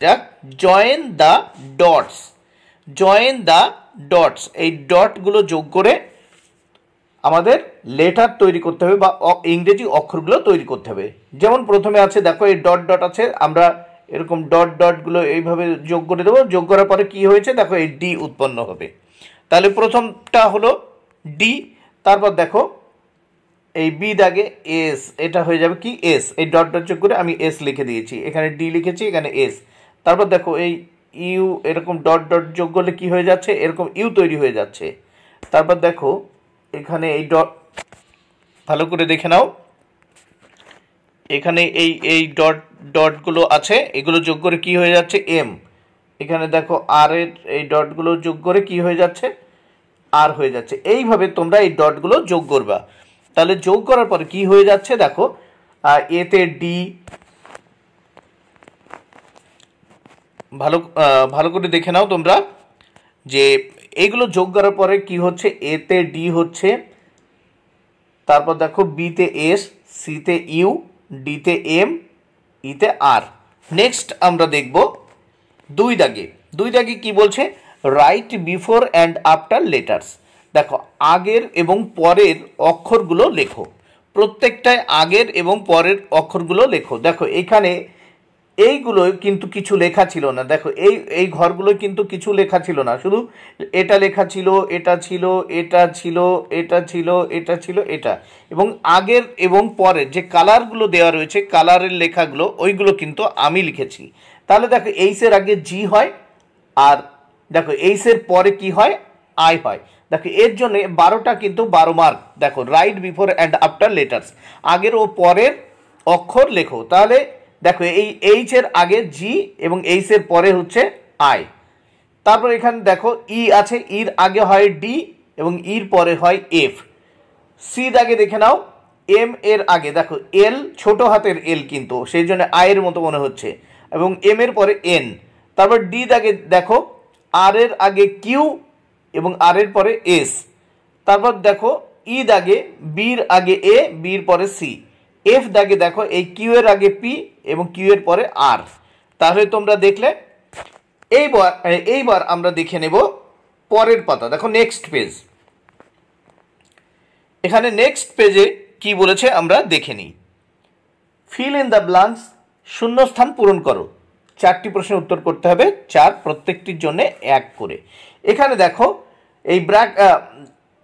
যাক, join the dots. Join the dots, এই ডটগুলো যোগ করে আমাদের লেটার তৈরি করতে হবে বা ইংরেজি অক্ষরগুলো তৈরি করতে হবে। যেমন প্রথমে আছে, দেখো এই ডট ডট আছে, আমরা এরকম ডট ডটগুলো এইভাবে যোগ করে দেবো। যোগ করার পরে কি হয়েছে, দেখো এই ডি উৎপন্ন হবে। তাহলে প্রথমটা হলো ডি, তারপর দেখো এই বি দাগে এস, এটা হয়ে যাবে কি এস। এই ডট ডট যোগ করে আমি এস লিখে দিয়েছি, এখানে ডি লিখেছি, এখানে এস। তারপর দেখো এই ইউ, এরকম ডট ডট যোগ করলে কি হয়ে যাচ্ছে, এরকম ইউ তৈরি হয়ে যাচ্ছে। তারপর দেখো এখানে এই ডট, ভালো করে দেখে নাও, এখানে এই এই ডট ডটগুলো আছে, এগুলো যোগ করে কি হয়ে যাচ্ছে এম। এখানে দেখো আর এর এই ডটগুলো যোগ করে কি হয়ে যাচ্ছে আর হয়ে যাচ্ছে। এইভাবে তোমরা এই ডটগুলো যোগ করবা। তাহলে যোগ করার পরে কি হয়ে যাচ্ছে, দেখো এতে ডি, ভালো করে দেখে নাও তোমরা যে এইগুলো যোগ করার পরে কি হচ্ছে, এতে ডি হচ্ছে, তারপর দেখো বিতে এস, সিতে ইউ, ডিতে এম, ইতে আর। নেক্সট আমরা দেখব দুই দাগে। দুই দাগে কি বলছে, right before and after letters. দেখো আগের এবং পরের অক্ষরগুলো লেখো, প্রত্যেকটায় আগের এবং পরের অক্ষরগুলো লেখো। দেখো এখানে এইগুলো কিন্তু কিছু লেখা ছিল না, দেখো এই এই ঘরগুলো কিন্তু কিছু লেখা ছিল না, শুধু এটা লেখা ছিল, এটা ছিল, এটা ছিল, এটা ছিল, এটা ছিল, এটা। এবং আগের এবং পরের যে কালারগুলো দেওয়া রয়েছে, কালারের লেখাগুলো ওইগুলো কিন্তু আমি লিখেছি। তাহলে দেখো এইসের আগে জি হয়, আর দেখো এইসের পরে কি হয়, আই হয়। দেখো এর জন্য 12টা কিন্তু 12 মার্ক। দেখো right before and after letters, আগের ও পরের অক্ষর লেখো। তাহলে দেখো এই এইচ এর আগে জি এবং এইচ এর পরে হচ্ছে আই। তারপর এখানে দেখো ই আছে, ইর আগে হয় ডি এবং ইর পরে হয় এফ। সি দাগে দেখে নাও, এম এর আগে দেখো এল, ছোট হাতের এল কিন্তু, সেই জন্য আয়ের মতো মনে হচ্ছে, এবং এম এর পরে এন। তারপর ডি দাগে দেখো আর এর আগে কিউ এবং আর এর পরে এস। তারপর দেখো ই দাগে বির আগে এ, বির পরে সি। এফ দাগে দেখো এই কিউ এর আগে পি এবং কিউ এর পরে আর। তাহলে তোমরা দেখলে। এইবার আমরা দেখে নেব পরের পাতা। দেখো নেক্সট পেজ, এখানে নেক্সট পেজে কি বলেছে আমরা দেখে নিই। ফিল ইন দ্য ব্ল্যাঙ্কস, শূন্যস্থান পূরণ করো। 4টি প্রশ্নের উত্তর করতে হবে, 4, প্রত্যেকটির জন্য 1 করে। এখানে দেখো এই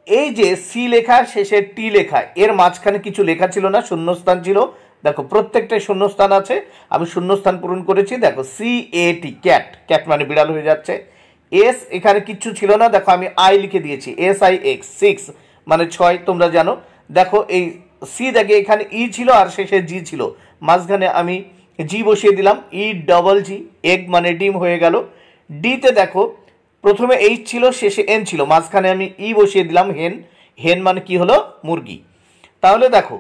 এই যে সি লেখা শেষে টি লেখা, এর মাঝখানে কিছু লেখা ছিল না, শূন্যস্থান ছিল। দেখো প্রত্যেকটাই শূন্যস্থান আছে, আমি শূন্যস্থান পূরণ করেছি। দেখো সি এ টি, ক্যাট, ক্যাট মানে বিড়াল হয়ে যাচ্ছে। এস, এখানে কিচ্ছু ছিল না, দেখো আমি আই লিখে দিয়েছি, এস আই এক্স, 6 মানে 6, তোমরা জানো। দেখো এই সি দেখে এখানে ই ছিল আর শেষে জি ছিল, মাঝখানে আমি জি বসিয়ে দিলাম, ই ডবল জি, এগ মানে ডিম হয়ে গেল। ডিতে দেখো প্রথমে এইচ ছিল, শেষে এন ছিল, মাঝখানে আমি ই বসিয়ে দিলাম, হেন। হেন মানে কি হলো, মুরগি। তাহলে দেখো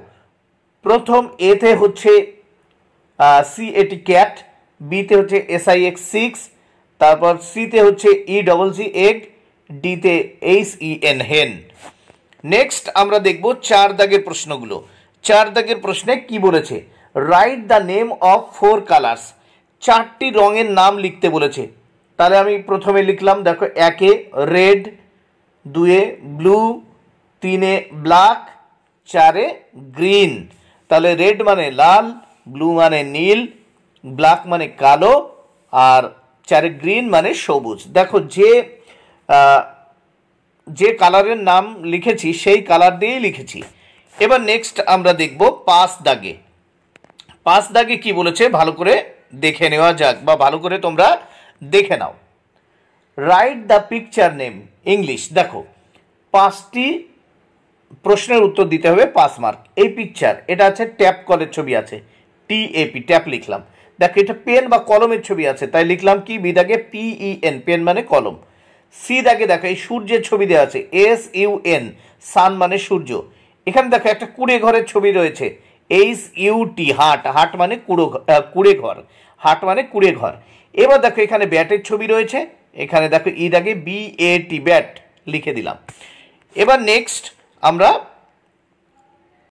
প্রথম এতে হচ্ছে সি এটি ক্যাট, বিতে হচ্ছে এস আই এক্স 6, তারপর সিতে হচ্ছে ই ডবল জি এগ, ডিতে এইচ ই এন হেন। নেক্সট আমরা দেখব 4 দাগের প্রশ্নগুলো। 4 দাগের প্রশ্নে কি বলেছে, write the name of 4 colours, 4টি রঙের নাম লিখতে বলেছে। তাহলে আমি প্রথমে লিখলাম, দেখো 1-এ রেড, 2-এ ব্লু, 3-এ ব্ল্যাক, 4-এ গ্রিন। তাহলে রেড মানে লাল, ব্লু মানে নীল, ব্ল্যাক মানে কালো, আর 4-এ গ্রিন মানে সবুজ। দেখো যে কালারের নাম লিখেছি সেই কালার দিয়েই লিখেছি। এবার নেক্সট আমরা দেখব 5 দাগে। 5 দাগে কি বলেছে ভালো করে দেখে নেওয়া যাক, বা ভালো করে তোমরা দেখে নাও। Write the picture name English. দেখো 5টি প্রশ্নের উত্তর দিতে হবে, 5 মার্ক। এই পিকচার, এটা আছে ট্যাপ কলের ছবি আছে, TAP, ট্যাপ লিখলাম। দেখো এটা পেন বা কলমের ছবি আছে, তাই লিখলাম কি, বি দাগে PEN, পেন মানে কলম। সি দাগে দেখো এই সূর্যের ছবি দেওয়া আছে, SUN, সান মানে সূর্য। এখানে দেখো একটা কুড়ে ঘরের ছবি রয়েছে, HUT, হাট, হাট মানে কুড়ে ঘর, হাট মানে কুড়ে ঘর। এবার দেখো এখানে ব্যাটের ছবি রয়েছে, এখানে দেখো ই দাগে BAT, ব্যাট লিখে দিলাম। এবার নেক্সট আমরা